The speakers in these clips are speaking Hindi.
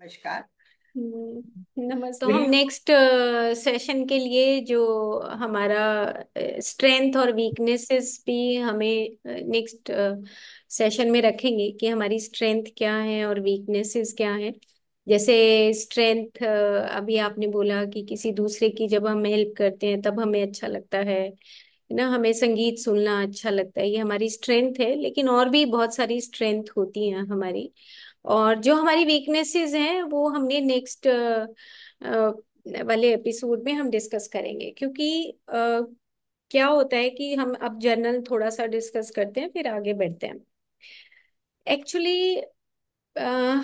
नमस्कार। नमस्ते। तो हम मेरी नेक्स्ट सेशन के लिए जो हमारा स्ट्रेंथ और वीकनेसेस भी हमें नेक्स्ट सेशन में रखेंगे कि हमारी स्ट्रेंथ क्या है और वीकनेसेस क्या है। जैसे स्ट्रेंथ, अभी आपने बोला कि किसी दूसरे की जब हम हेल्प करते हैं तब हमें अच्छा लगता है ना, हमें संगीत सुनना अच्छा लगता है, ये हमारी स्ट्रेंथ है। लेकिन और भी बहुत सारी स्ट्रेंथ होती हैं हमारी। और जो हमारी वीकनेसेस हैं वो हमने नेक्स्ट वाले एपिसोड में हम डिस्कस करेंगे, क्योंकि क्या होता है कि हम अब जर्नल थोड़ा सा डिस्कस करते हैं फिर आगे बढ़ते हैं। एक्चुअली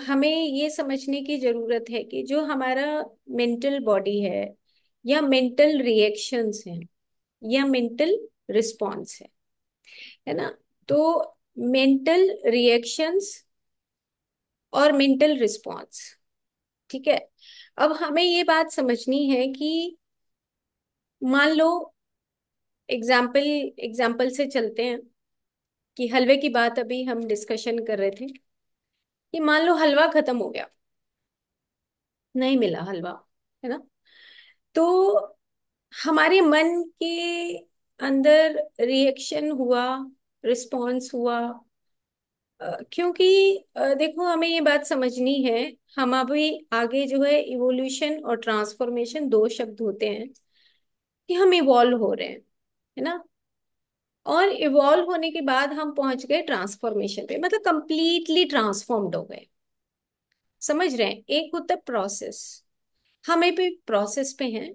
हमें ये समझने की जरूरत है कि जो हमारा मेंटल बॉडी है या मेंटल रिएक्शंस हैं या मेंटल रिस्पॉन्स है ना। तो मेंटल रिएक्शंस और मेंटल रिस्पॉन्स, ठीक है। अब हमें ये बात समझनी है कि मान लो, एग्जाम्पल एग्जाम्पल से चलते हैं कि हलवे की बात अभी हम डिस्कशन कर रहे थे कि मान लो हलवा खत्म हो गया, नहीं मिला हलवा, है ना। तो हमारे मन के अंदर रिएक्शन हुआ, रिस्पॉन्स हुआ। क्योंकि देखो, हमें ये बात समझनी है, हम अभी आगे जो है इवोल्यूशन और ट्रांसफॉर्मेशन दो शब्द होते हैं कि हम इवॉल्व हो रहे हैं, है ना। और इवॉल्व होने के बाद हम पहुंच गए ट्रांसफॉर्मेशन पे, मतलब कंप्लीटली ट्रांसफॉर्म्ड हो गए। समझ रहे हैं, एक होता है प्रोसेस, हमें भी प्रोसेस पे हैं,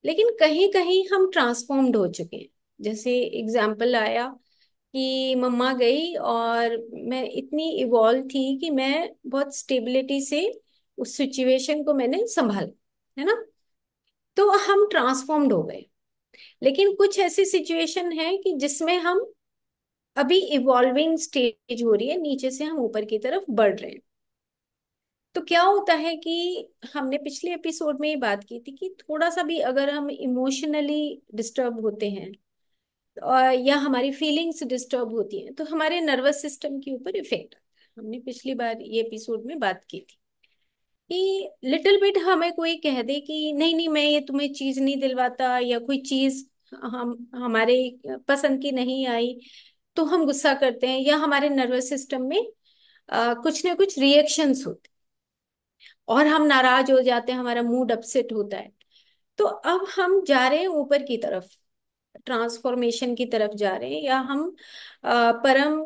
लेकिन कहीं कहीं हम ट्रांसफॉर्म्ड हो चुके हैं। जैसे एग्जाम्पल आया कि मम्मा गई और मैं इतनी इवॉल्व थी कि मैं बहुत स्टेबिलिटी से उस सिचुएशन को मैंने संभाला, है ना। तो हम ट्रांसफॉर्म्ड हो गए। लेकिन कुछ ऐसी सिचुएशन है कि जिसमें हम अभी इवॉल्विंग स्टेज हो रही है, नीचे से हम ऊपर की तरफ बढ़ रहे हैं। तो क्या होता है कि हमने पिछले एपिसोड में ये बात की थी कि थोड़ा सा भी अगर हम इमोशनली डिस्टर्ब होते हैं और या हमारी फीलिंग्स डिस्टर्ब होती हैं तो हमारे नर्वस सिस्टम के ऊपर इफेक्ट आता है। हमने पिछली बार ये एपिसोड में बात की थी कि लिटिल बिट हमें कोई कह दे कि नहीं नहीं, मैं ये तुम्हें चीज नहीं दिलवाता, या कोई चीज हम हमारे पसंद की नहीं आई, तो हम गुस्सा करते हैं, या हमारे नर्वस सिस्टम में कुछ ना कुछ रिएक्शंस होते हैं और हम नाराज हो जाते हैं, हमारा मूड अपसेट होता है। तो अब हम जा रहे हैं ऊपर की तरफ, ट्रांसफॉर्मेशन की तरफ जा रहे हैं, या हम परम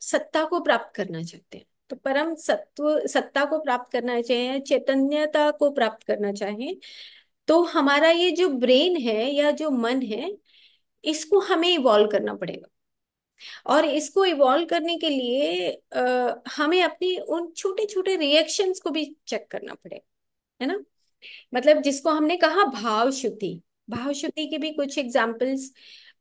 सत्ता को प्राप्त करना चाहते हैं। तो परम सत्व सत्ता को प्राप्त करना चाहिए, चैतन्यता को प्राप्त करना चाहें, तो हमारा ये जो ब्रेन है या जो मन है, इसको हमें इवॉल्व करना पड़ेगा। और इसको इवॉल्व करने के लिए हमें अपनी उन छोटे छोटे रिएक्शंस को भी चेक करना पड़ेगा, है ना। मतलब जिसको हमने कहा भाव शुद्धि, भाव शुद्धि के भी कुछ एग्जाम्पल्स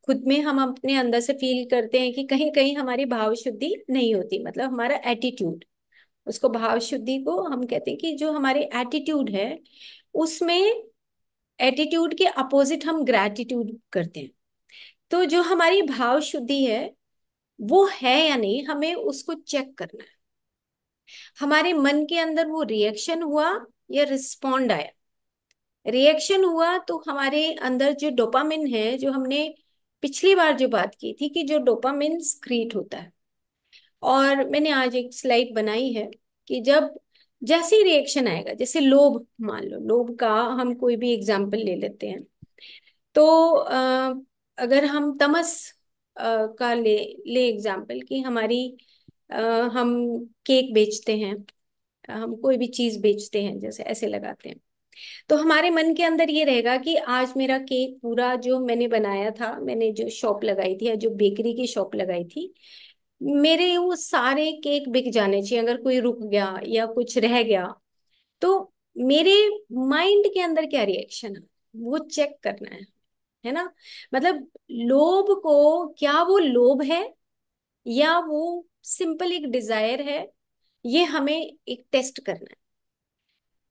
खुद में हम अपने अंदर से फील करते हैं कि कहीं कहीं हमारी भाव शुद्धि नहीं होती, मतलब हमारा एटीट्यूड, उसको भाव शुद्धि को हम कहते हैं कि जो हमारे एटीट्यूड है उसमें, एटीट्यूड के अपोजिट हम ग्रैटिट्यूड करते हैं। तो जो हमारी भाव शुद्धि है वो है या नहीं, हमें उसको चेक करना है। हमारे मन के अंदर वो रिएक्शन हुआ या रिस्पॉन्ड आया। रिएक्शन हुआ तो हमारे अंदर जो डोपामिन है, जो हमने पिछली बार जो बात की थी कि जो डोपामिन क्रिएट होता है, और मैंने आज एक स्लाइड बनाई है कि जब जैसे ही रिएक्शन आएगा, जैसे लोभ, मान लो लोभ का हम कोई भी एग्जाम्पल ले लेते हैं। तो अगर हम तमस का ले एग्जाम्पल कि हमारी अ, हम केक बेचते हैं, हम कोई भी चीज बेचते हैं, जैसे ऐसे लगाते हैं, तो हमारे मन के अंदर ये रहेगा कि आज मेरा केक पूरा जो मैंने बनाया था, मैंने जो शॉप लगाई थी या जो बेकरी की शॉप लगाई थी, मेरे वो सारे केक बिक जाने चाहिए। अगर कोई रुक गया या कुछ रह गया तो मेरे माइंड के अंदर क्या रिएक्शन है वो चेक करना है ना। मतलब लोभ को, क्या वो लोभ है या वो सिंपल एक डिजायर है, ये हमें एक टेस्ट करना है।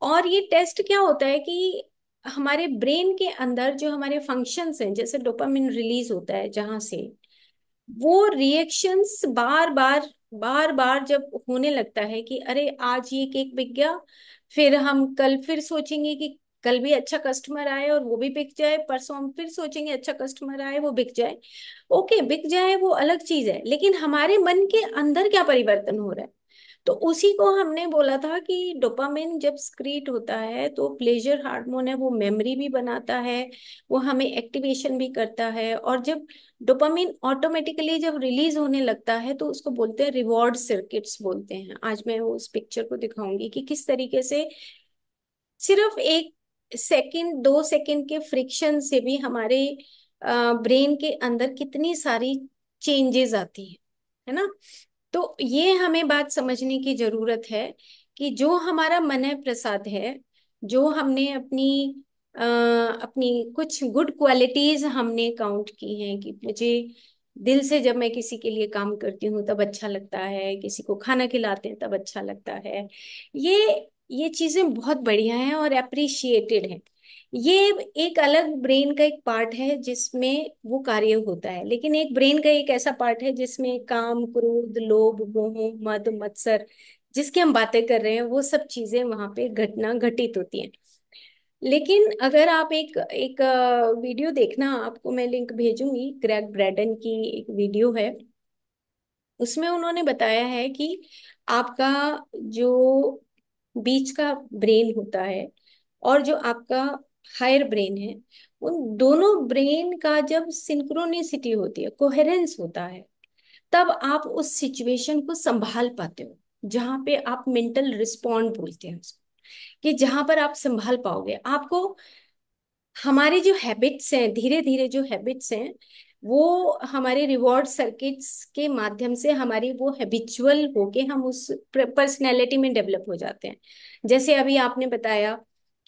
और ये टेस्ट क्या होता है कि हमारे ब्रेन के अंदर जो हमारे फंक्शंस हैं, जैसे डोपामिन रिलीज होता है जहां से, वो रिएक्शंस बार बार जब होने लगता है कि अरे आज ये केक बिक गया, फिर हम कल फिर सोचेंगे कि कल भी अच्छा कस्टमर आए और वो भी बिक जाए, परसों हम फिर सोचेंगे अच्छा कस्टमर आए वो बिक जाए। ओके, बिक जाए वो अलग चीज है, लेकिन हमारे मन के अंदर क्या परिवर्तन हो रहा है? तो उसी को हमने बोला था कि डोपामिन जब स्क्रीट होता है तो प्लेजर हार्मोन है, वो मेमोरी भी बनाता है, वो हमें एक्टिवेशन भी करता है। और जब डोपामिन ऑटोमेटिकली जब रिलीज होने लगता है तो उसको बोलते हैं रिवॉर्ड सर्किट्स बोलते हैं। आज मैं उस पिक्चर को दिखाऊंगी कि किस तरीके से सिर्फ 1 सेकंड 2 सेकंड के फ्रिक्शन से भी हमारे ब्रेन के अंदर कितनी सारी चेंजेस आती है ना। तो ये हमें बात समझने की जरूरत है कि जो हमारा मन प्रसाद है, जो हमने अपनी कुछ गुड क्वालिटीज हमने काउंट की हैं कि मुझे दिल से जब मैं किसी के लिए काम करती हूँ तब अच्छा लगता है, किसी को खाना खिलाते हैं तब अच्छा लगता है, ये चीजें बहुत बढ़िया हैं और अप्रिशिएटेड हैं। ये एक अलग ब्रेन का एक पार्ट है जिसमें वो कार्य होता है, लेकिन एक ब्रेन का एक ऐसा पार्ट है जिसमें काम, क्रोध, लोभ, मोह, मद, मत्सर, जिसकी हम बातें कर रहे हैं, वो सब चीजें वहां पे घटना घटित होती हैं। लेकिन अगर आप एक एक वीडियो देखना, आपको मैं लिंक भेजूंगी, ग्रेग ब्रैडन की एक वीडियो है, उसमें उन्होंने बताया है कि आपका जो बीच का ब्रेन होता है और जो आपका हायर ब्रेन है, उन दोनों ब्रेन का जब सिंक्रोनिसिटी होती है, कोहेरेंस होता है, तब आप उस सिचुएशन को संभाल पाते हो। जहां पे आप मेंटल रिस्पॉन्ड बोलते हैं उसको, कि जहां पर आप संभाल पाओगे आपको। हमारी जो हैबिट्स हैं, धीरे धीरे जो हैबिट्स हैं, वो हमारे रिवॉर्ड सर्किट्स के माध्यम से हमारी वो हैबिचुअल होके हम उस पर्सनैलिटी में डेवलप हो जाते हैं। जैसे अभी आपने बताया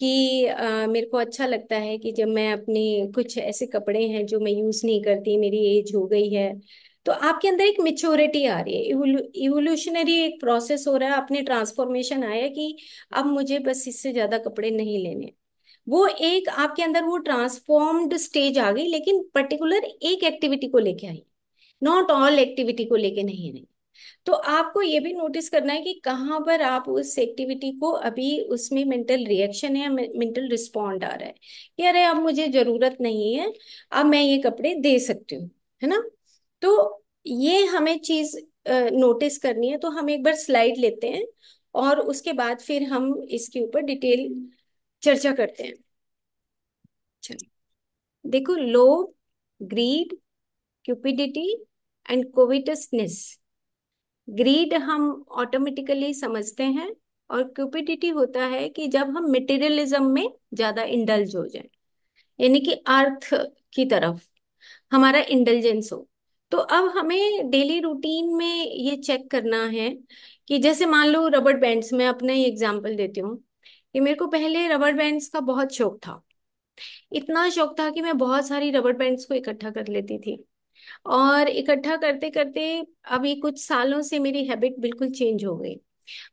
कि मेरे को अच्छा लगता है कि जब मैं अपने कुछ ऐसे कपड़े हैं जो मैं यूज नहीं करती, मेरी एज हो गई है, तो आपके अंदर एक मेच्योरिटी आ रही है, इवोल्यूशनरी एक प्रोसेस हो रहा है, अपने ट्रांसफॉर्मेशन आया कि अब मुझे बस इससे ज्यादा कपड़े नहीं लेने। वो एक आपके अंदर वो ट्रांसफॉर्म्ड स्टेज आ गई, लेकिन पर्टिकुलर एक एक्टिविटी को लेके आई, नॉट ऑल एक्टिविटी को लेके नहीं नहीं। तो आपको ये भी नोटिस करना है कि कहाँ पर आप उस एक्टिविटी को अभी उसमें मेंटल रिएक्शन है, मेंटल रिस्पॉन्ड आ रहा है कि अरे अब मुझे जरूरत नहीं है, अब मैं ये कपड़े दे सकती हूँ, है ना। तो ये हमें चीज नोटिस करनी है। तो हम एक बार स्लाइड लेते हैं और उसके बाद फिर हम इसके ऊपर डिटेल चर्चा करते हैं। चलो, देखो, लोभ, ग्रीड, क्यूपिडिटी एंड कोविटसनेस। ग्रीड हम ऑटोमेटिकली समझते हैं, और क्यूपिडिटी होता है कि जब हम मटेरियलिज्म में ज्यादा इंडल्ज हो जाए, यानी कि अर्थ की तरफ हमारा इंडल्जेंस हो। तो अब हमें डेली रूटीन में ये चेक करना है कि जैसे मान लो रबड़ बैंड्स, मैं अपना ही एग्जांपल देती हूँ कि मेरे को पहले रबड़ बैंड्स का बहुत शौक था। इतना शौक था कि मैं बहुत सारी रबड़ बैंड्स को इकट्ठा कर लेती थी, और इकट्ठा करते करते अभी कुछ सालों से मेरी हैबिट बिल्कुल चेंज हो गई।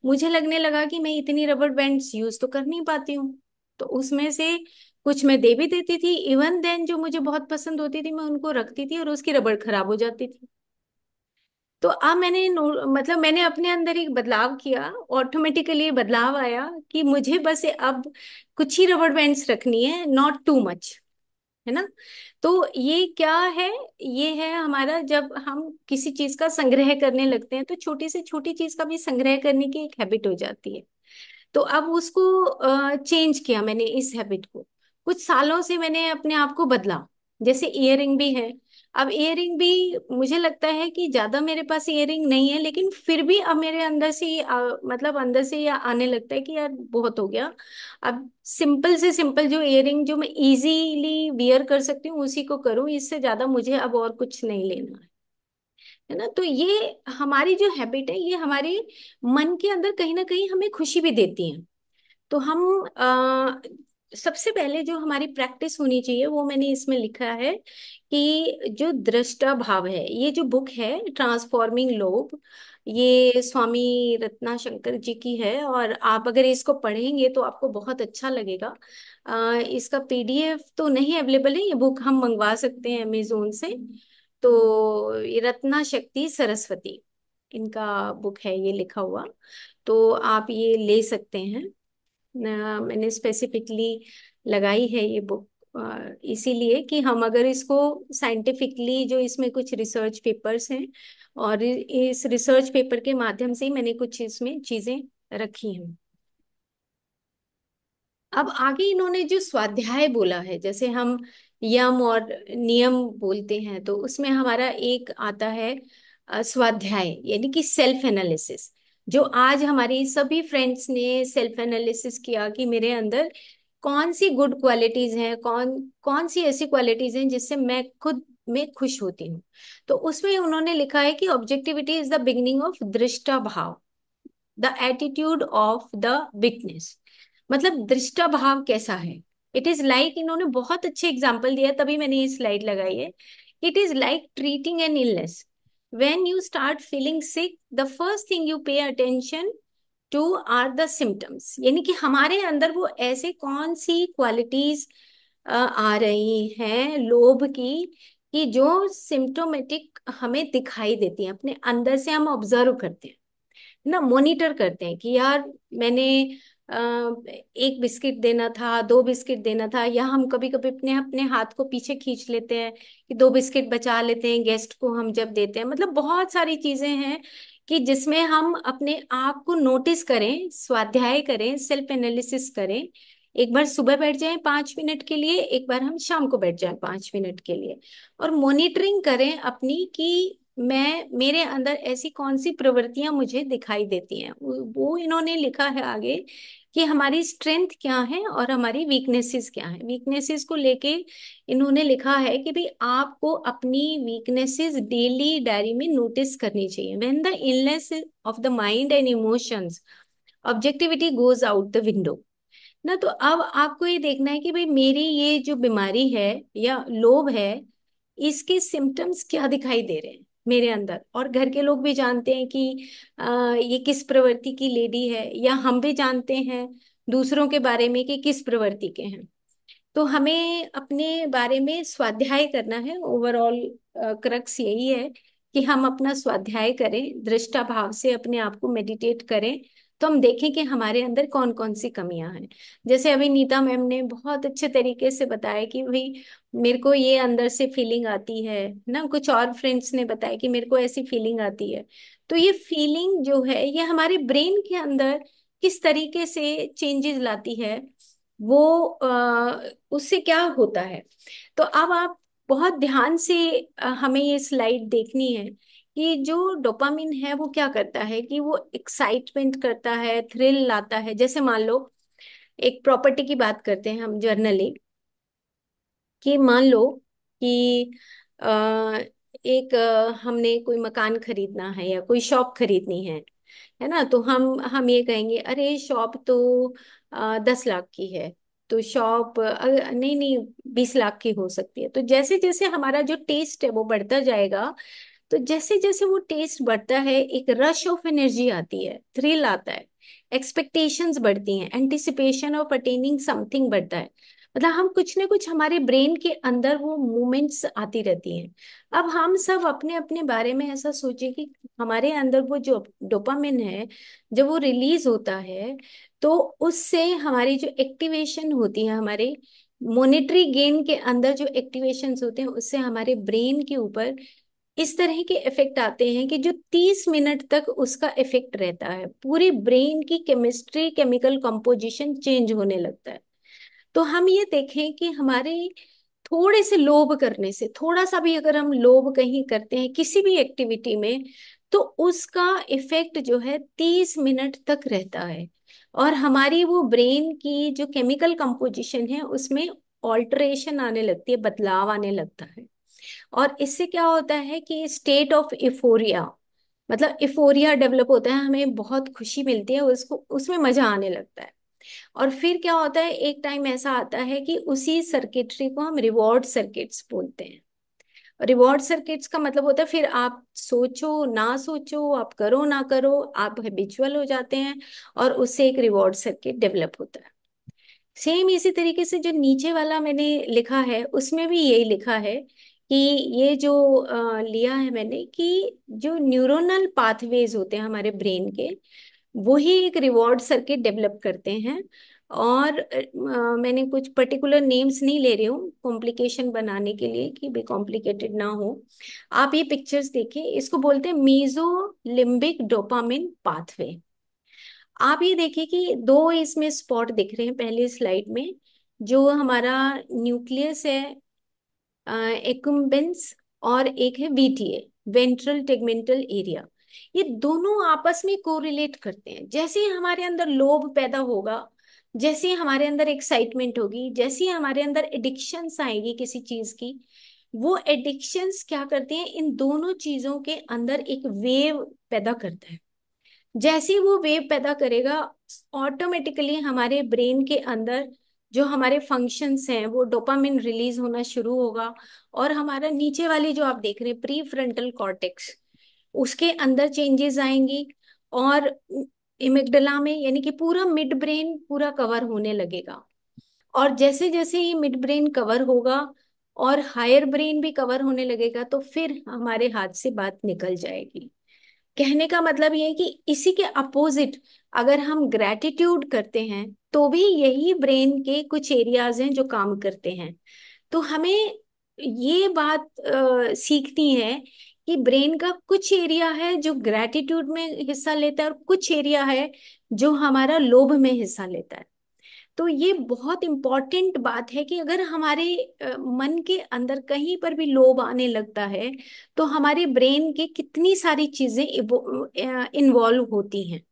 मुझे लगने लगा कि मैं इतनी रबड़ बैंड्स यूज तो कर नहीं पाती हूँ, तो उसमें से कुछ मैं दे भी देती थी, इवन देन जो मुझे बहुत पसंद होती थी मैं उनको रखती थी और उसकी रबड़ खराब हो जाती थी। तो अब मतलब मैंने अपने अंदर एक बदलाव किया, ऑटोमेटिकली बदलाव आया कि मुझे बस अब कुछ ही रबड़ बैंड्स रखनी है, नॉट टू मच, है ना। तो ये क्या है? ये है हमारा, जब हम किसी चीज का संग्रह करने लगते हैं तो छोटी से छोटी चीज का भी संग्रह करने की एक हैबिट हो जाती है। तो अब उसको चेंज किया मैंने, इस हैबिट को कुछ सालों से मैंने अपने आप को बदला। जैसे इयररिंग भी है, अब इयररिंग भी मुझे लगता है कि ज्यादा मेरे पास इयररिंग नहीं है, लेकिन फिर भी अब मेरे अंदर से मतलब अंदर से ये आने लगता है कि यार बहुत हो गया। अब सिंपल से सिंपल जो इयररिंग जो मैं इजीली वियर कर सकती हूँ उसी को करूँ, इससे ज्यादा मुझे अब और कुछ नहीं लेना है ना। तो ये हमारी जो हैबिट है, ये हमारे मन के अंदर कहीं ना कहीं हमें खुशी भी देती है। तो हम सबसे पहले जो हमारी प्रैक्टिस होनी चाहिए वो मैंने इसमें लिखा है कि जो दृष्टा भाव है, ये जो बुक है ट्रांसफॉर्मिंग लोभ, ये स्वामी रत्नाशंकर जी की है, और आप अगर इसको पढ़ेंगे तो आपको बहुत अच्छा लगेगा। इसका पीडीएफ तो नहीं अवेलेबल है, ये बुक हम मंगवा सकते हैं अमेजोन से। तो ये रत्ना शक्ति सरस्वती इनका बुक है ये लिखा हुआ। तो आप ये ले सकते हैं। मैंने स्पेसिफिकली लगाई है ये बुक इसीलिए कि हम अगर इसको साइंटिफिकली, जो इसमें कुछ रिसर्च पेपर्स हैं, और इस रिसर्च पेपर के माध्यम से ही मैंने कुछ इसमें चीजें रखी हैं। अब आगे इन्होंने जो स्वाध्याय बोला है, जैसे हम यम और नियम बोलते हैं, तो उसमें हमारा एक आता है स्वाध्याय, यानी कि सेल्फ एनालिसिस। जो आज हमारी सभी फ्रेंड्स ने सेल्फ एनालिसिस किया कि मेरे अंदर कौन सी गुड क्वालिटीज हैं, कौन कौन सी ऐसी क्वालिटीज हैं जिससे मैं खुद में खुश होती हूँ। तो उसमें उन्होंने लिखा है कि objectivity is the beginning of दृष्टा भाव, the attitude of the witness. मतलब दृष्टा भाव कैसा है? इट इज लाइक, इन्होंने बहुत अच्छे एग्जाम्पल दिया तभी मैंने ये स्लाइड लगाई है। It is like treating an illness. When you start feeling sick, the first thing you pay attention to are the symptoms. यानी कि हमारे अंदर वो ऐसे कौन सी क्वालिटीज आ रही हैं लोभ की, कि जो सिम्टोमेटिक हमें दिखाई देती हैं, अपने अंदर से हम ऑब्जर्व करते हैं ना, मॉनिटर करते हैं कि यार मैंने अ, एक बिस्किट देना था, दो बिस्किट देना था, या हम कभी कभी अपने अपने हाथ को पीछे खींच लेते हैं कि दो बिस्किट बचा लेते हैं गेस्ट को हम जब देते हैं। मतलब बहुत सारी चीजें हैं कि जिसमें हम अपने आप को नोटिस करें, स्वाध्याय करें, सेल्फ एनालिसिस करें। एक बार सुबह बैठ जाएं 5 मिनट के लिए, एक बार हम शाम को बैठ जाएं 5 मिनट के लिए, और मॉनिटरिंग करें अपनी कि मैं, मेरे अंदर ऐसी कौन सी प्रवृत्तियां मुझे दिखाई देती हैं। वो इन्होंने लिखा है आगे कि हमारी स्ट्रेंथ क्या है और हमारी वीकनेसेस क्या है। वीकनेसेस को लेके इन्होंने लिखा है कि भाई आपको अपनी वीकनेसेस डेली डायरी में नोटिस करनी चाहिए। When the illness of the mind and emotions, objectivity goes out the window ना। तो अब आपको ये देखना है कि भाई मेरी ये जो बीमारी है या लोभ है, इसके सिम्टम्स क्या दिखाई दे रहे हैं मेरे अंदर। और घर के लोग भी जानते हैं कि ये किस प्रवृत्ति की लेडी है, या हम भी जानते हैं दूसरों के बारे में कि किस प्रवृत्ति के हैं। तो हमें अपने बारे में स्वाध्याय करना है। ओवरऑल क्रक्स यही है कि हम अपना स्वाध्याय करें, दृष्टा भाव से अपने आप को मेडिटेट करें, तो हम देखें कि हमारे अंदर कौन कौन सी कमियां हैं। जैसे अभी नीता मैम ने बहुत अच्छे तरीके से बताया कि भाई मेरे को ये अंदर से फीलिंग आती है ना, कुछ और फ्रेंड्स ने बताया कि मेरे को ऐसी फीलिंग आती है। तो ये फीलिंग जो है ये हमारे ब्रेन के अंदर किस तरीके से चेंजेस लाती है, वो उससे क्या होता है। तो अब आप बहुत ध्यान से हमें ये स्लाइड देखनी है कि जो डोपामिन है वो क्या करता है, कि वो एक्साइटमेंट करता है, थ्रिल लाता है। जैसे मान लो एक प्रॉपर्टी की बात करते हैं हम जर्नली, कि मान लो कि एक हमने कोई मकान खरीदना है या कोई शॉप खरीदनी है ना। तो हम ये कहेंगे अरे शॉप तो 10 लाख की है, तो शॉप नहीं नहीं 20 लाख की हो सकती है। तो जैसे जैसे हमारा जो टेस्ट है वो बढ़ता जाएगा, तो जैसे जैसे वो टेस्ट बढ़ता है एक रश ऑफ एनर्जी आती है, थ्रिल आता है, एक्सपेक्टेशंस बढ़ती हैं, एंटिसिपेशन ऑफ अटेनिंग समथिंग बढ़ता है। मतलब हम कुछ ना कुछ हमारे ब्रेन के अंदर वो मूवमेंट्स आती रहती हैं। अब हम सब अपने अपने बारे में ऐसा सोचें कि हमारे अंदर वो जो डोपामिन है, जब वो रिलीज होता है, तो उससे हमारी जो एक्टिवेशन होती है, हमारे मोनेटरी गेन के अंदर जो एक्टिवेशंस होते हैं, उससे हमारे ब्रेन के ऊपर इस तरह के इफेक्ट आते हैं कि जो 30 मिनट तक उसका इफेक्ट रहता है। पूरी ब्रेन की केमिस्ट्री, केमिकल कंपोजिशन चेंज होने लगता है। तो हम ये देखें कि हमारे थोड़े से लोभ करने से, थोड़ा सा भी अगर हम लोभ कहीं करते हैं किसी भी एक्टिविटी में, तो उसका इफेक्ट जो है 30 मिनट तक रहता है। और हमारी वो ब्रेन की जो केमिकल कंपोजिशन है उसमें ऑल्टरेशन आने लगती है, बदलाव आने लगता है। और इससे क्या होता है कि स्टेट ऑफ इफोरिया, मतलब इफोरिया डेवलप होता है, हमें बहुत खुशी मिलती है, उसको उसमें मजा आने लगता है। और फिर क्या होता है, एक टाइम ऐसा आता है कि उसी सर्किटरी को हम रिवॉर्ड सर्किट्स बोलते हैं। रिवॉर्ड सर्किट्स का मतलब होता है फिर आप सोचो ना सोचो, आप करो ना करो, आप हैबिचुअल हो जाते हैं, और उससे एक रिवॉर्ड सर्किट डेवलप होता है। सेम इसी तरीके से जो नीचे वाला मैंने लिखा है उसमें भी यही लिखा है कि ये जो लिया है मैंने कि जो न्यूरोनल पाथवेज होते हैं हमारे ब्रेन के, वो ही एक रिवॉर्ड सर्किट डेवलप करते हैं। और मैंने कुछ पर्टिकुलर नेम्स नहीं ले रही हूँ कॉम्प्लिकेशन बनाने के लिए कि भी कॉम्प्लिकेटेड ना हो। आप ये पिक्चर्स देखिए, इसको बोलते हैं मीजो लिम्बिक डोपामिन पाथवे। आप ये देखिए कि दो इसमें स्पॉट दिख रहे हैं पहले स्लाइड में। जो हमारा न्यूक्लियस है एक्कुम्बेंस, और एक है वीटीए, वेंट्रल टेगमेंटल एरिया। ये दोनों आपस में कोरिलेट करते हैं। जैसे ही हमारे अंदर लोभ पैदा होगा, जैसे ही हमारे अंदर एक्साइटमेंट होगी, जैसे ही हमारे अंदर एडिक्शंस आएगी किसी चीज की, वो एडिक्शंस क्या करते हैं, इन दोनों चीजों के अंदर एक वेव पैदा करता है। जैसे ही वो वेव पैदा करेगा, ऑटोमेटिकली हमारे ब्रेन के अंदर जो हमारे फंक्शंस हैं वो डोपामिन रिलीज होना शुरू होगा। और हमारा नीचे वाली जो आप देख रहे हैं प्री फ्रंटल कॉर्टेक्स, उसके अंदर चेंजेस आएंगी। और इमिग्डला में, यानी कि पूरा मिड ब्रेन पूरा कवर होने लगेगा। और जैसे जैसे ये मिड ब्रेन कवर होगा और हायर ब्रेन भी कवर होने लगेगा, तो फिर हमारे हाथ से बात निकल जाएगी। कहने का मतलब ये है कि इसी के अपोजिट अगर हम ग्रेटिट्यूड करते हैं, तो भी यही ब्रेन के कुछ एरियाज हैं जो काम करते हैं। तो हमें ये बात सीखनी है कि ब्रेन का कुछ एरिया है जो ग्रेटिट्यूड में हिस्सा लेता है, और कुछ एरिया है जो हमारा लोभ में हिस्सा लेता है। तो ये बहुत इंपॉर्टेंट बात है कि अगर हमारे मन के अंदर कहीं पर भी लोभ आने लगता है, तो हमारे ब्रेन के कितनी सारी चीजें इन्वॉल्व होती हैं।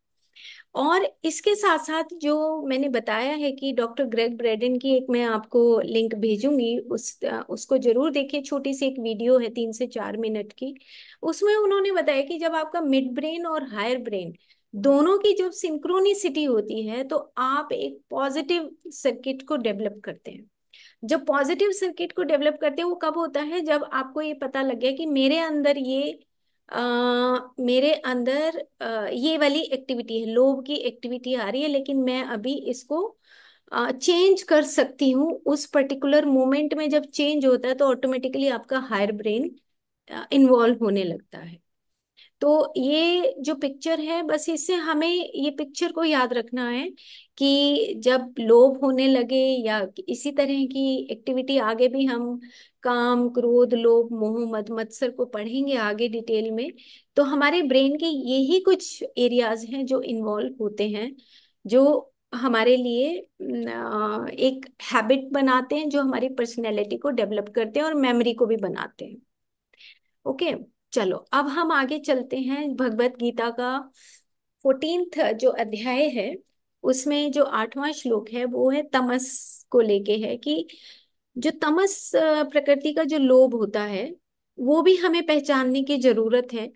और इसके साथ साथ जो मैंने बताया है कि डॉक्टर ग्रेग ब्रेडन की एक मैं आपको लिंक भेजूंगी, उसको जरूर देखिए। छोटी सी एक वीडियो है 3 से 4 मिनट की। उसमें उन्होंने बताया कि जब आपका मिड ब्रेन और हायर ब्रेन दोनों की जब सिंक्रोनिसिटी होती है, तो आप एक पॉजिटिव सर्किट को डेवलप करते हैं। जब पॉजिटिव सर्किट को डेवलप करते हैं वो कब होता है, जब आपको ये पता लग गया कि मेरे अंदर ये वाली एक्टिविटी है, लोभ की एक्टिविटी आ रही है, लेकिन मैं अभी इसको चेंज कर सकती हूँ। उस पर्टिकुलर मोमेंट में जब चेंज होता है, तो ऑटोमेटिकली आपका हायर ब्रेन इन्वॉल्व होने लगता है। तो ये जो पिक्चर है, बस इससे हमें ये पिक्चर को याद रखना है कि जब लोभ होने लगे या इसी तरह की एक्टिविटी, आगे भी हम काम क्रोध लोभ मोह मद मत्सर को पढ़ेंगे आगे डिटेल में, तो हमारे ब्रेन के यही कुछ एरियाज हैं जो इन्वॉल्व होते हैं, जो हमारे लिए एक हैबिट बनाते हैं, जो हमारी पर्सनैलिटी को डेवलप करते हैं और मेमोरी को भी बनाते हैं। ओके, चलो अब हम आगे चलते हैं। भगवत गीता का 14th जो अध्याय है, उसमें जो 8वां श्लोक है वो है तमस को लेके, है कि जो तमस प्रकृति का जो लोभ होता है, वो भी हमें पहचानने की जरूरत है।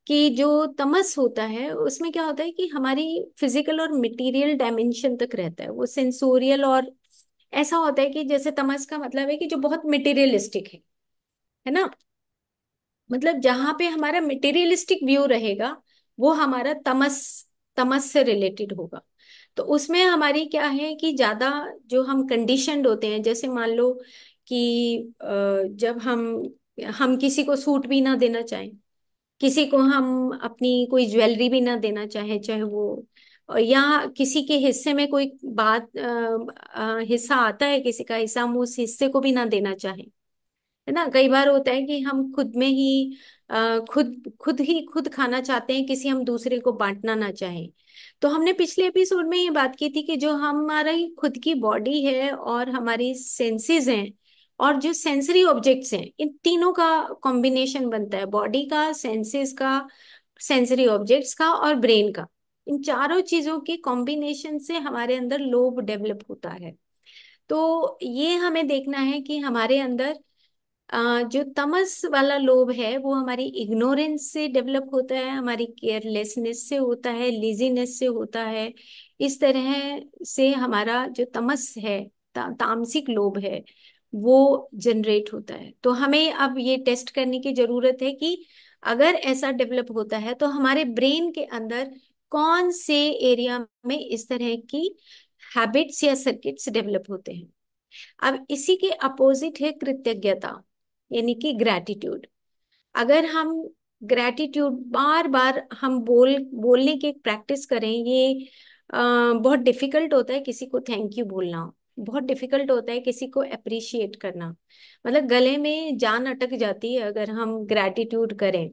कि जो तमस होता है उसमें क्या होता है कि हमारी फिजिकल और मटेरियल डायमेंशन तक रहता है, वो सेंसोरियल, और ऐसा होता है कि जैसे तमस का मतलब है कि जो बहुत मटेरियलिस्टिक है ना। मतलब जहां पे हमारा मटेरियलिस्टिक व्यू रहेगा, वो हमारा तमस तमस से रिलेटेड होगा। तो उसमें हमारी क्या है कि ज्यादा जो हम कंडीशनड होते हैं, जैसे मान लो कि जब हम किसी को सूट भी ना देना चाहें, किसी को हम अपनी कोई ज्वेलरी भी ना देना चाहे, चाहे वो या किसी के हिस्से में कोई हिस्सा आता है, किसी का हिस्सा हम उस हिस्से को भी ना देना चाहें, है ना। कई बार होता है कि हम खुद में ही खुद खाना चाहते हैं, किसी हम दूसरे को बांटना ना चाहें। तो हमने पिछले एपिसोड में ये बात की थी कि जो हमारी खुद की बॉडी है और हमारी सेंसेस हैं और जो सेंसरी ऑब्जेक्ट्स हैं, इन तीनों का कॉम्बिनेशन बनता है, बॉडी का, सेंसेस का, सेंसरी ऑब्जेक्ट्स का और ब्रेन का। इन चारों चीजों के कॉम्बिनेशन से हमारे अंदर लोभ डेवलप होता है। तो ये हमें देखना है कि हमारे अंदर जो तमस वाला लोभ है वो हमारी इग्नोरेंस से डेवलप होता है, हमारी केयरलेसनेस से होता है, लेजीनेस से होता है। इस तरह से हमारा जो तमस है, तामसिक लोभ है, वो जनरेट होता है। तो हमें अब ये टेस्ट करने की जरूरत है कि अगर ऐसा डेवलप होता है, तो हमारे ब्रेन के अंदर कौन से एरिया में इस तरह की हैबिट्स या सर्किट्स डेवलप होते हैं। अब इसी के अपोजिट है कृतज्ञता। यानी कि ग्रैटिट्यूड। अगर हम ग्रैटिट्यूड बार बार हम बोलने की प्रैक्टिस करें, ये बहुत डिफिकल्ट होता है किसी को थैंक यू बोलना, बहुत डिफिकल्ट होता है किसी को अप्रिशिएट करना। मतलब गले में जान अटक जाती है अगर हम ग्रैटिट्यूड करें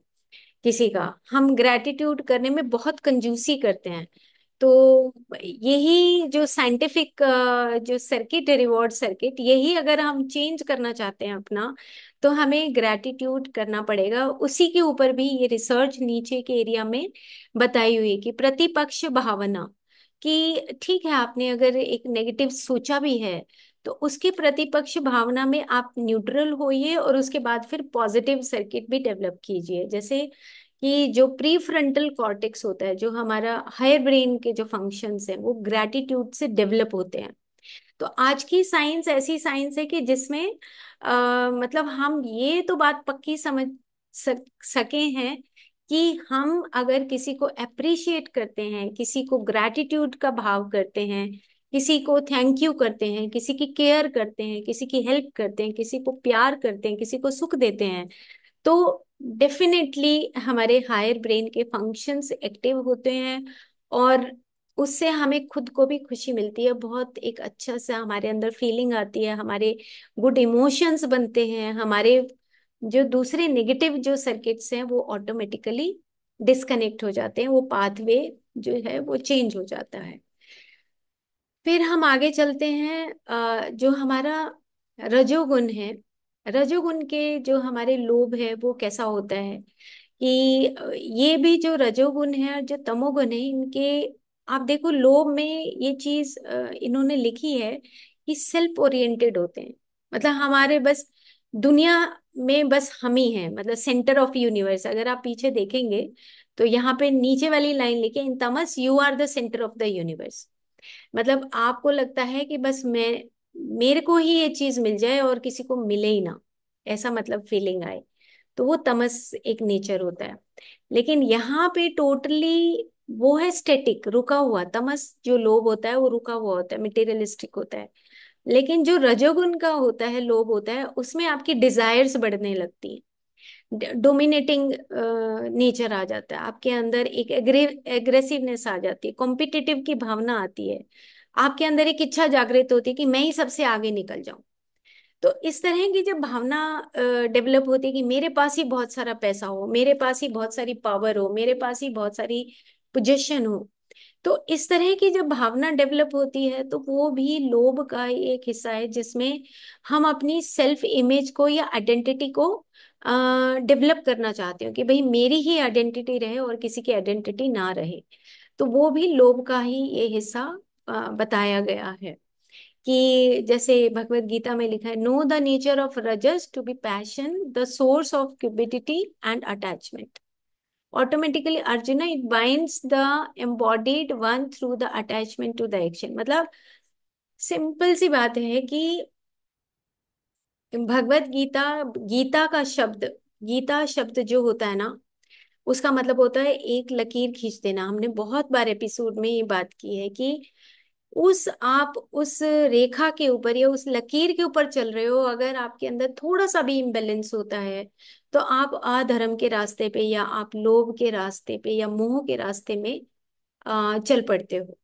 किसी का। हम ग्रैटिट्यूड करने में बहुत कंजूसी करते हैं। तो यही जो साइंटिफिक जो सर्किट है, रिवॉर्ड सर्किट, यही अगर हम चेंज करना चाहते हैं अपना, तो हमें ग्रैटिट्यूड करना पड़ेगा। उसी के ऊपर भी ये रिसर्च नीचे के एरिया में बताई हुई है कि प्रतिपक्ष भावना, कि ठीक है आपने अगर एक नेगेटिव सोचा भी है तो उसके प्रतिपक्ष भावना में आप न्यूट्रल होइए और उसके बाद फिर पॉजिटिव सर्किट भी डेवलप कीजिए। जैसे कि जो प्री फ्रंटल कॉर्टेक्स होता है, जो हमारा हायर ब्रेन के जो फंक्शंस हैं, वो ग्रैटिट्यूड से डेवलप होते हैं। तो आज की साइंस ऐसी साइंस है कि जिसमें मतलब हम ये तो बात पक्की समझ सके हैं कि हम अगर किसी को अप्रिशिएट करते हैं, किसी को ग्रैटिट्यूड का भाव करते हैं, किसी को थैंक यू करते हैं, किसी की केयर करते हैं, किसी की हेल्प करते हैं, किसी को प्यार करते हैं, किसी को सुख देते हैं, तो डेफिनेटली हमारे हायर ब्रेन के फंक्शंस एक्टिव होते हैं। और उससे हमें खुद को भी खुशी मिलती है, बहुत एक अच्छा सा हमारे अंदर फीलिंग आती है, हमारे गुड इमोशंस बनते हैं, हमारे जो दूसरे नेगेटिव जो सर्किट्स हैं वो ऑटोमेटिकली डिस्कनेक्ट हो जाते हैं, वो पाथवे जो है वो चेंज हो जाता है। फिर हम आगे चलते हैं। जो हमारा रजोगुण है, रजोगुण के जो हमारे लोभ है वो कैसा होता है कि ये भी जो रजोगुण है और जो तमोगुण है, इनके आप देखो लोभ में ये चीज इन्होंने लिखी है कि सेल्फ ओरिएंटेड होते हैं। मतलब हमारे बस दुनिया में बस हम ही हैं, मतलब सेंटर ऑफ यूनिवर्स। अगर आप पीछे देखेंगे तो यहाँ पे नीचे वाली लाइन लिखे, in tamas you are the centre of the universe. मतलब आपको लगता है कि बस मेरे को ही ये चीज मिल जाए और किसी को मिले ही ना, ऐसा मतलब फीलिंग आए, तो वो तमस एक नेचर होता है। लेकिन यहाँ पे टोटली वो है स्टेटिक, रुका हुआ। तमस जो लोभ होता है वो रुका हुआ होता है, मटेरियलिस्टिक होता है। लेकिन जो रजोगुण का होता है, लोभ होता है, उसमें आपकी डिजायर्स बढ़ने लगती है, डोमिनेटिंग नेचर आ जाता है आपके अंदर, एक एग्रेसिवनेस आ जाती है, कॉम्पिटिटिव की भावना आती है, आपके अंदर एक इच्छा जागृत होती है कि मैं ही सबसे आगे निकल जाऊं। तो इस तरह की जब भावना डेवलप होती है कि मेरे पास ही बहुत सारा पैसा हो, मेरे पास ही बहुत सारी पावर हो, मेरे पास ही बहुत सारी पोजीशन हो, तो इस तरह की जब भावना डेवलप होती है तो वो भी लोभ का ही एक हिस्सा है, जिसमें हम अपनी सेल्फ इमेज को या आइडेंटिटी को डेवलप करना चाहते हो कि भाई मेरी ही आइडेंटिटी रहे और किसी की आइडेंटिटी ना रहे। तो वो भी लोभ का ही ये हिस्सा बताया गया है। कि जैसे भगवत गीता में लिखा है, know the nature of rajas to be passion the source of cupidity and attachment. Automatically Arjuna it binds the embodied one through the attachment to the action. मतलब सिंपल सी बात है कि भगवत गीता, गीता का शब्द, गीता शब्द जो होता है ना, उसका मतलब होता है एक लकीर खींच देना। हमने बहुत बार एपिसोड में ये बात की है कि उस आप उस रेखा के ऊपर या उस लकीर के ऊपर चल रहे हो, अगर आपके अंदर थोड़ा सा भी इम्बेलेंस होता है तो आप अधर्म के रास्ते पे, या आप लोभ के रास्ते पे, या मोह के रास्ते में चल पड़ते हो।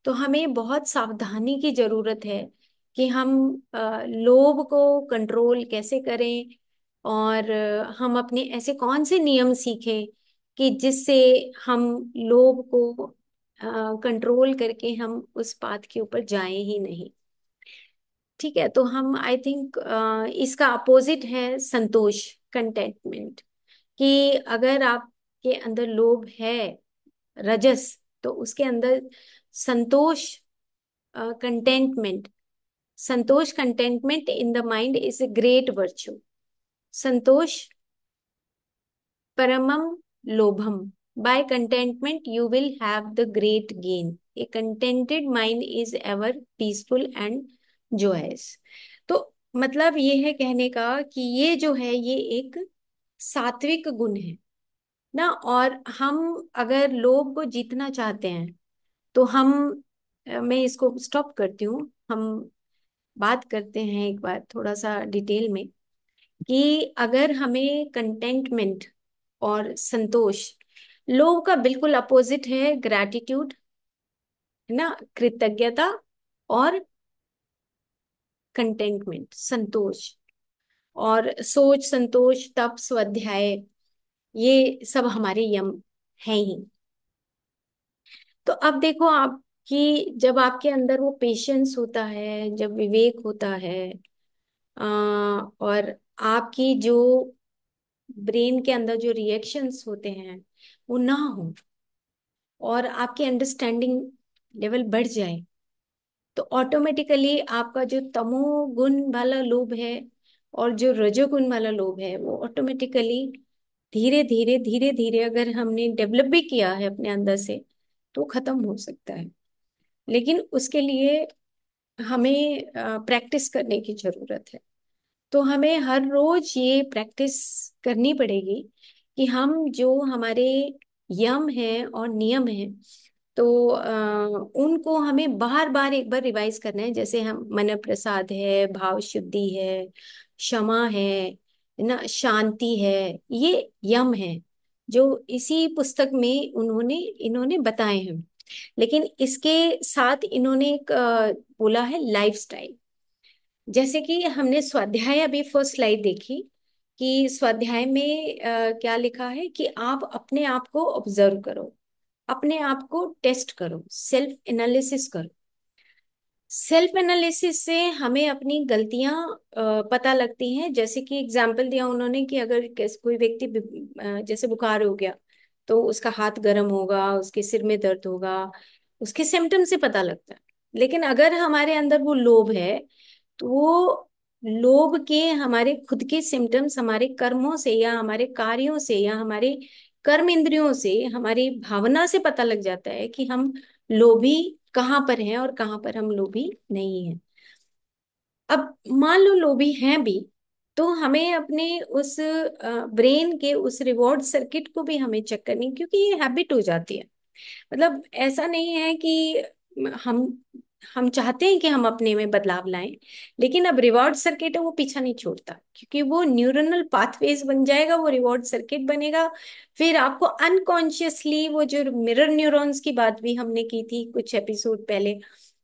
तो हमें बहुत सावधानी की जरूरत है कि हम लोभ को कंट्रोल कैसे करें, और हम अपने ऐसे कौन से नियम सीखें कि जिससे हम लोभ को कंट्रोल करके हम उस पाथ के ऊपर जाएं ही नहीं। ठीक है, तो हम आई थिंक इसका अपोजिट है संतोष, कंटेंटमेंट। कि अगर आपके अंदर लोभ है, रजस, तो उसके अंदर संतोष, कंटेंटमेंट, संतोष contentment in the mind is a great virtue. संतोष परमम लोभम, by contentment you will have the great gain. A contented mind is ever peaceful and joyous. तो मतलब ये है कहने का कि ये जो है ये एक सात्विक गुण है ना। और हम अगर लोभ को जीतना चाहते हैं तो हम मैं इसको स्टॉप करती हूँ, हम बात करते हैं एक बार थोड़ा सा डिटेल में कि अगर हमें कंटेंटमेंट और संतोष, लोभ का बिल्कुल अपोजिट है ग्रैटिट्यूड, है ना, कृतज्ञता और कंटेंटमेंट, संतोष। और सोच, संतोष, तप, स्वाध्याय, ये सब हमारे यम हैं ही। तो अब देखो आपकी, जब आपके अंदर वो पेशेंस होता है, जब विवेक होता है, और आपकी जो ब्रेन के अंदर जो रिएक्शंस होते हैं वो ना हो, और आपकी अंडरस्टैंडिंग लेवल बढ़ जाए, तो ऑटोमेटिकली आपका जो तमोगुण वाला लोभ है और जो रजोगुण वाला लोभ है वो ऑटोमेटिकली धीरे धीरे धीरे धीरे, अगर हमने डेवलप भी किया है अपने अंदर से, तो खत्म हो सकता है। लेकिन उसके लिए हमें प्रैक्टिस करने की जरूरत है। तो हमें हर रोज ये प्रैक्टिस करनी पड़ेगी कि हम जो हमारे यम हैं और नियम हैं, तो उनको हमें बार बार एक बार रिवाइज करना है। जैसे हम मन प्रसाद है, भाव शुद्धि है, क्षमा है ना, शांति है, ये यम है जो इसी पुस्तक में उन्होंने इन्होंने बताए हैं। लेकिन इसके साथ इन्होंने एक बोला है लाइफस्टाइल। जैसे कि हमने स्वाध्याय अभी फर्स्ट स्लाइड देखी, कि स्वाध्याय में क्या लिखा है कि आप अपने आप को ऑब्जर्व करो, अपने आप को टेस्ट करो, सेल्फ एनालिसिस करो। सेल्फ एनालिसिस से हमें अपनी गलतियां पता लगती हैं। जैसे कि एग्जाम्पल दिया उन्होंने कि अगर कोई व्यक्ति जैसे बुखार हो गया, तो उसका हाथ गर्म होगा, उसके सिर में दर्द होगा, उसके सिम्टम से पता लगता है। लेकिन अगर हमारे अंदर वो लोभ है, तो वो लोभ के हमारे खुद के सिम्टम्स हमारे कर्मों से या हमारे कार्यों से या हमारे कर्म इंद्रियों से, हमारी भावना से पता लग जाता है कि हम लोभी कहाँ पर हैं और कहाँ पर हम लोभी नहीं हैं। अब मान लो लोभी हैं भी, तो हमें अपने उस ब्रेन के उस रिवॉर्ड सर्किट को भी हमें चेक करनी, क्योंकि ये हैबिट हो जाती है। मतलब ऐसा नहीं है कि हम हम चाहते हैं कि हम अपने में बदलाव लाएं, लेकिन अब रिवॉर्ड सर्किट है वो पीछा नहीं छोड़ता, क्योंकि वो न्यूरनल पाथवेज बन जाएगा, वो रिवॉर्ड सर्किट बनेगा। फिर आपको अनकॉन्शियसली वो जो मिरर न्यूरॉन्स की बात भी हमने की थी कुछ एपिसोड पहले,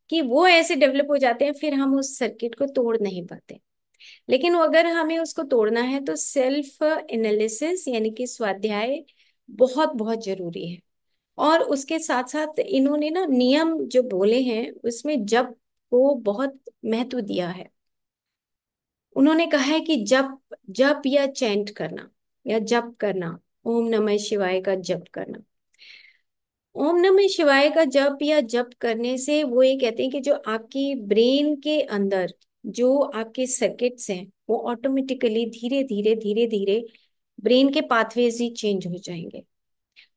कि वो ऐसे डेवलप हो जाते हैं, फिर हम उस सर्किट को तोड़ नहीं पाते। लेकिन वो अगर हमें उसको तोड़ना है तो सेल्फ एनालिसिस यानी कि स्वाध्याय बहुत बहुत जरूरी है। और उसके साथ साथ इन्होंने ना नियम जो बोले हैं उसमें जप को बहुत महत्व दिया है। उन्होंने कहा है कि जप, जप या चैंट करना या जप करना, ओम नमः शिवाय का जप करना। ओम नमः शिवाय का जप या जप करने से वो ये कहते हैं कि जो आपकी ब्रेन के अंदर जो आपके सर्किट्स हैं वो ऑटोमेटिकली धीरे धीरे धीरे धीरे ब्रेन के पाथवेज ही चेंज हो जाएंगे।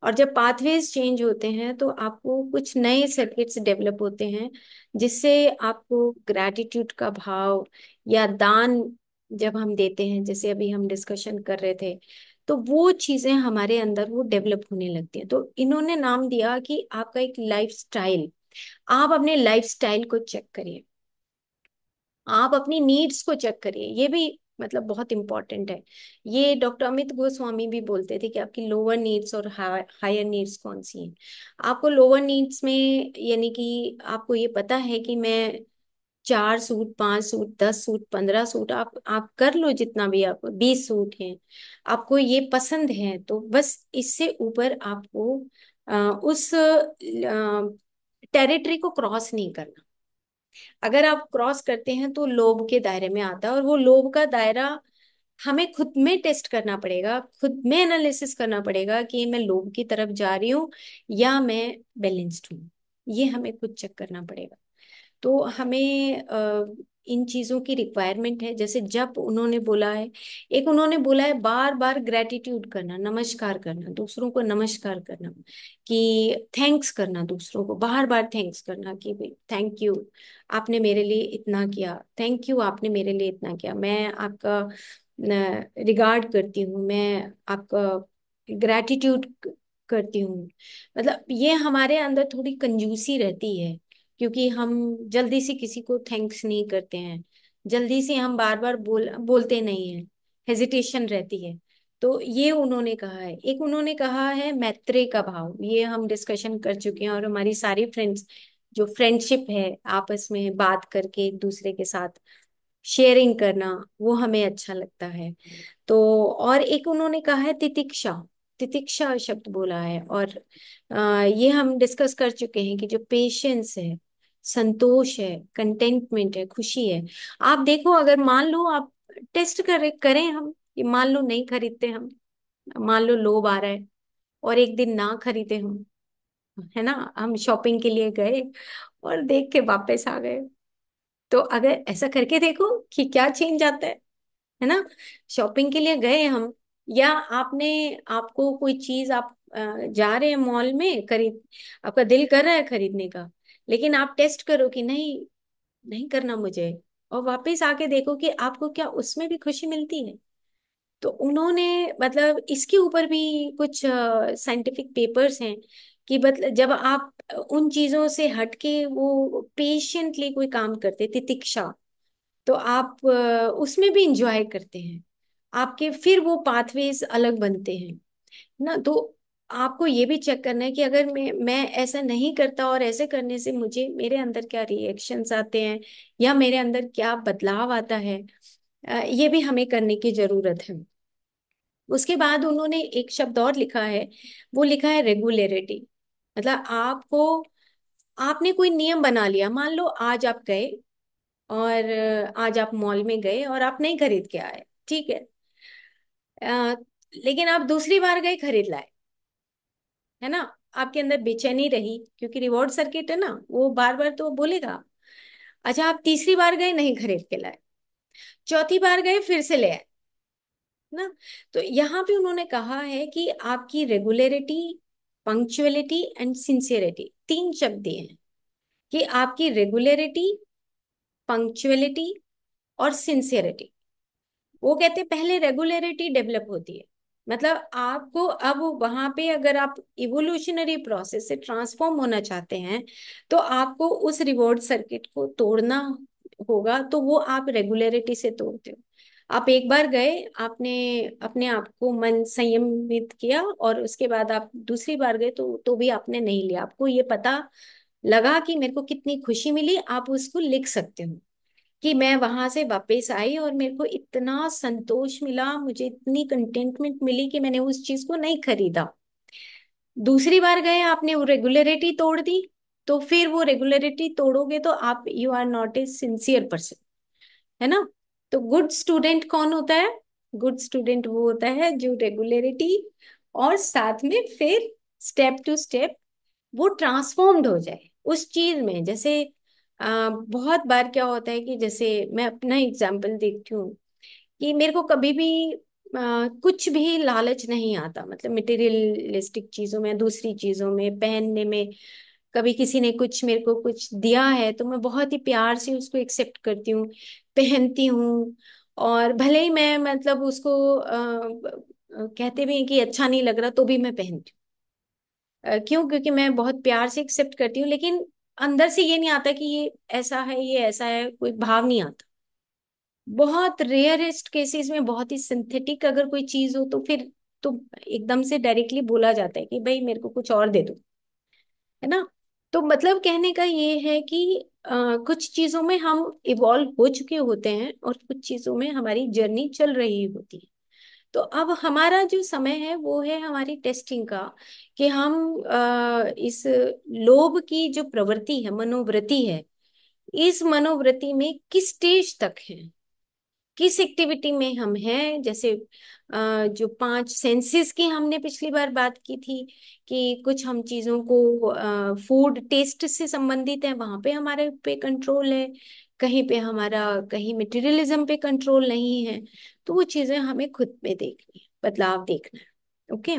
और जब पाथवेज चेंज होते हैं तो आपको कुछ नए सर्किट्स डेवलप होते हैं, जिससे आपको ग्रैटिट्यूड का भाव या दान जब हम देते हैं, जैसे अभी हम डिस्कशन कर रहे थे, तो वो चीजें हमारे अंदर वो डेवलप होने लगती हैं। तो इन्होंने नाम दिया कि आपका एक लाइफ स्टाइल, आप अपने लाइफ स्टाइल को चेक करिए, आप अपनी नीड्स को चेक करिए। ये भी मतलब बहुत इंपॉर्टेंट है। ये डॉक्टर अमित गोस्वामी भी बोलते थे कि आपकी लोअर नीड्स और हायर नीड्स कौन सी हैं। आपको लोअर नीड्स में, यानी कि आपको ये पता है कि मैं 4 सूट, 5 सूट, 10 सूट, 15 सूट, आप कर लो जितना भी, आपको 20 सूट हैं, आपको ये पसंद है, तो बस इससे ऊपर आपको उस टेरिटरी को क्रॉस नहीं करना। अगर आप क्रॉस करते हैं तो लोभ के दायरे में आता है, और वो लोभ का दायरा हमें खुद में टेस्ट करना पड़ेगा, खुद में एनालिसिस करना पड़ेगा कि मैं लोभ की तरफ जा रही हूँ या मैं बैलेंस्ड हूँ। ये हमें खुद चेक करना पड़ेगा। तो हमें इन चीजों की रिक्वायरमेंट है। जैसे जब उन्होंने बोला है, एक उन्होंने बोला है बार बार ग्रेटिट्यूड करना, नमस्कार करना, दूसरों को नमस्कार करना, कि थैंक्स करना, दूसरों को बार बार थैंक्स करना कि भाई थैंक यू, आपने मेरे लिए इतना किया, थैंक यू आपने मेरे लिए इतना किया, मैं आपका रिगार्ड करती हूँ, मैं आपका ग्रेटिट्यूड करती हूँ। मतलब ये हमारे अंदर थोड़ी कंजूसी रहती है, क्योंकि हम जल्दी से किसी को थैंक्स नहीं करते हैं, जल्दी से हम बार बार बोलते नहीं हैं, हेजिटेशन रहती है। तो ये उन्होंने कहा है। एक उन्होंने कहा है मैत्रेय का भाव, ये हम डिस्कशन कर चुके हैं, और हमारी सारी फ्रेंड्स जो फ्रेंडशिप है आपस में बात करके एक दूसरे के साथ शेयरिंग करना, वो हमें अच्छा लगता है। तो और एक उन्होंने कहा है तितिक्षा, तितिक्षा शब्द बोला है। और ये हम डिस्कस कर चुके हैं कि जो पेशेंस है, संतोष है, कंटेंटमेंट है, खुशी है। आप देखो, अगर मान लो आप टेस्ट करें हम कि मान लो नहीं खरीदते हम, मान लो लोभ आ रहा है और एक दिन ना खरीदे हम, है ना, हम शॉपिंग के लिए गए और देख के वापस आ गए, तो अगर ऐसा करके देखो कि क्या चेंज आता है ना। शॉपिंग के लिए गए हम, या आपने, आपको कोई चीज आप जा रहे हैं मॉल में खरीद, आपका दिल कर रहा है खरीदने का, लेकिन आप टेस्ट करो कि नहीं, नहीं करना मुझे, और वापस आके देखो कि आपको क्या उसमें भी खुशी मिलती है। तो उन्होंने मतलब इसके ऊपर भी कुछ साइंटिफिक पेपर्स हैं कि मतलब जब आप उन चीजों से हटके वो पेशेंटली कोई काम करते, तितिक्षा, तो आप उसमें भी इंजॉय करते हैं, आपके फिर वो पाथवेज अलग बनते हैं ना। तो आपको ये भी चेक करना है कि अगर मैं ऐसा नहीं करता और ऐसे करने से मुझे मेरे अंदर क्या रिएक्शंस आते हैं, या मेरे अंदर क्या बदलाव आता है, ये भी हमें करने की जरूरत है। उसके बाद उन्होंने एक शब्द और लिखा है, वो लिखा है रेगुलेरिटी। मतलब आपको, आपने कोई नियम बना लिया, मान लो आज आप गए और आज आप मॉल में गए और आप नहीं खरीद के आए, ठीक है, अ, लेकिन आप दूसरी बार गए खरीद लाए, है ना। आपके अंदर बेचैनी रही क्योंकि रिवॉर्ड सर्किट है ना, वो बार बार तो बोलेगा। अच्छा, आप तीसरी बार गए नहीं खरीद के लाए, चौथी बार गए फिर से ले आए ना। तो यहाँ पे उन्होंने कहा है कि आपकी रेगुलरिटी, पंक्चुअलिटी एंड सिंसियरिटी, तीन शब्द दिए हैं कि आपकी रेगुलरिटी, पंक्चुअलिटी और सिंसियरिटी। वो कहते हैं पहले रेगुलरिटी डेवलप होती है, मतलब आपको अब वहां पे अगर आप इवोल्यूशनरी प्रोसेस से ट्रांसफॉर्म होना चाहते हैं, तो आपको उस रिवॉर्ड सर्किट को तोड़ना होगा, तो वो आप रेगुलरिटी से तोड़ते हो। आप एक बार गए, आपने अपने आप को मन संयमित किया, और उसके बाद आप दूसरी बार गए तो भी आपने नहीं लिया, आपको ये पता लगा कि मेरे को कितनी खुशी मिली, आप उसको लिख सकते हो कि मैं वहां से वापस आई और मेरे को इतना संतोष मिला, मुझे इतनी कंटेंटमेंट मिली कि मैंने उस चीज को नहीं खरीदा। दूसरी बार गए, आपने वो रेगुलरिटी तोड़ दी, तो फिर वो रेगुलरिटी तोड़ोगे तो आप you are not a sincere person, है ना। तो गुड स्टूडेंट कौन होता है? गुड स्टूडेंट वो होता है जो रेगुलरिटी और साथ में फिर स्टेप टू स्टेप वो ट्रांसफॉर्म्ड हो जाए उस चीज में। जैसे बहुत बार क्या होता है कि जैसे मैं अपना एग्जाम्पल देखती हूँ कि मेरे को कभी भी कुछ भी लालच नहीं आता, मतलब मटेरियलिस्टिक चीजों में, दूसरी चीजों में, पहनने में। कभी किसी ने कुछ मेरे को कुछ दिया है तो मैं बहुत ही प्यार से उसको एक्सेप्ट करती हूँ, पहनती हूँ। और भले ही मैं मतलब उसको कहते भी हैं कि अच्छा नहीं लग रहा, तो भी मैं पहनती क्यों? क्योंकि मैं बहुत प्यार से एक्सेप्ट करती हूँ, लेकिन अंदर से ये नहीं आता कि ये ऐसा है, ये ऐसा है, कोई भाव नहीं आता। बहुत रेयरेस्ट केसेस में बहुत ही सिंथेटिक अगर कोई चीज हो तो फिर तो एकदम से डायरेक्टली बोला जाता है कि भाई मेरे को कुछ और दे दो, है ना। तो मतलब कहने का ये है कि कुछ चीजों में हम इवॉल्व हो चुके होते हैं और कुछ चीजों में हमारी जर्नी चल रही होती है। तो अब हमारा जो समय है वो है हमारी टेस्टिंग का, कि हम इस लोभ की जो प्रवृत्ति है, मनोवृत्ति है, इस मनोवृत्ति में किस स्टेज तक है, किस एक्टिविटी में हम हैं। जैसे जो पांच सेंसेस की हमने पिछली बार बात की थी कि कुछ हम चीजों को फूड टेस्ट से संबंधित है, वहां पे हमारे पे कंट्रोल है, कहीं पे हमारा, कहीं मटेरियलिज्म पे कंट्रोल नहीं है। तो वो चीजें हमें खुद पे देखनी है, बदलाव देखना है। ओके,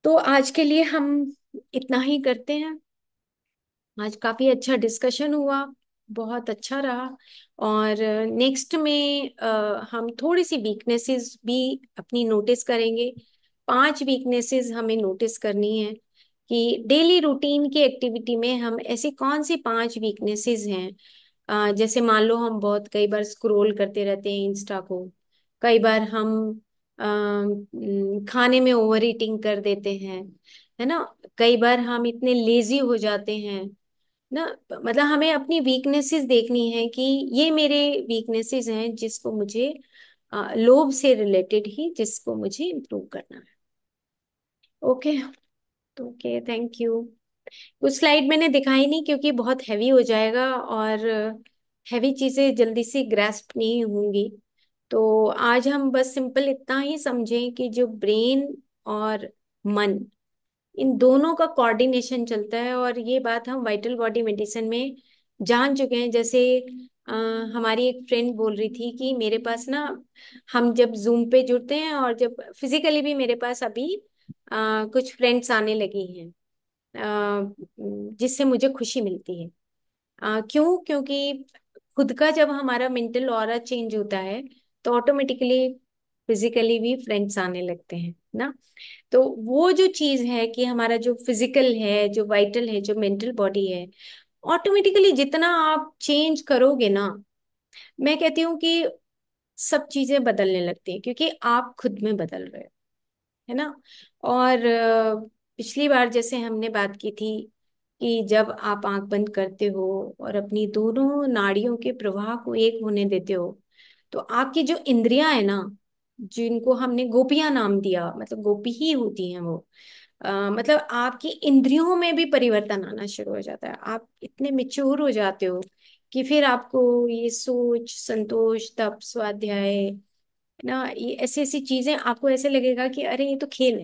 तो आज के लिए हम इतना ही करते हैं। आज काफी अच्छा डिस्कशन हुआ, बहुत अच्छा रहा। और नेक्स्ट में हम थोड़ी सी वीकनेसेस भी अपनी नोटिस करेंगे। पांच वीकनेसेस हमें नोटिस करनी है कि डेली रूटीन की एक्टिविटी में हम ऐसी कौन सी पांच वीकनेसेस हैं। जैसे मान लो हम बहुत कई बार स्क्रॉल करते रहते हैं इंस्टा को, कई बार हम खाने में ओवर ईटिंग कर देते हैं, है ना। कई बार हम इतने लेजी हो जाते हैं ना। मतलब हमें अपनी वीकनेसेस देखनी है कि ये मेरे वीकनेसेस हैं जिसको मुझे लोभ से रिलेटेड ही जिसको मुझे इम्प्रूव करना है। ओके। तो ओके, थैंक यू। कुछ स्लाइड मैंने दिखाई नहीं क्योंकि बहुत हैवी हो जाएगा, और हैवी चीजें जल्दी से ग्रैस्प नहीं होंगी। तो आज हम बस सिंपल इतना ही समझें कि जो ब्रेन और मन, इन दोनों का कोऑर्डिनेशन चलता है। और ये बात हम वाइटल बॉडी मेडिसिन में जान चुके हैं। जैसे अ, हमारी एक फ्रेंड बोल रही थी कि मेरे पास ना, हम जब जूम पे जुड़ते हैं और जब फिजिकली भी मेरे पास अभी कुछ फ्रेंड्स आने लगी हैं, जिससे मुझे खुशी मिलती है। क्यों? क्योंकि खुद का जब हमारा मेंटल ऑरा चेंज होता है तो ऑटोमेटिकली फिजिकली भी फ्रेंड्स आने लगते हैं ना। तो वो जो चीज है कि हमारा जो फिजिकल है, जो वाइटल है, जो मेंटल बॉडी है, ऑटोमेटिकली जितना आप चेंज करोगे ना, मैं कहती हूँ कि सब चीजें बदलने लगती हैं क्योंकि आप खुद में बदल रहे हो, है ना। और पिछली बार जैसे हमने बात की थी कि जब आप आंख बंद करते हो और अपनी दोनों नाड़ियों के प्रवाह को एक होने देते हो, तो आपकी जो इंद्रियां है ना, जिनको हमने गोपियां नाम दिया, मतलब गोपी ही होती हैं वो, मतलब आपकी इंद्रियों में भी परिवर्तन आना शुरू हो जाता है। आप इतने मेच्योर हो जाते हो कि फिर आपको ये सोच, संतोष, तप, स्वाध्याय ना, ये ऐसी ऐसी चीजें आपको ऐसे लगेगा कि अरे ये तो खेल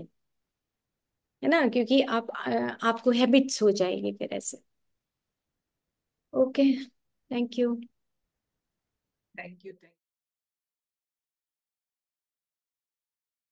है ना, क्योंकि आपको हैबिट्स हो जाएगी फिर ऐसे। Okay, thank you. Thank you.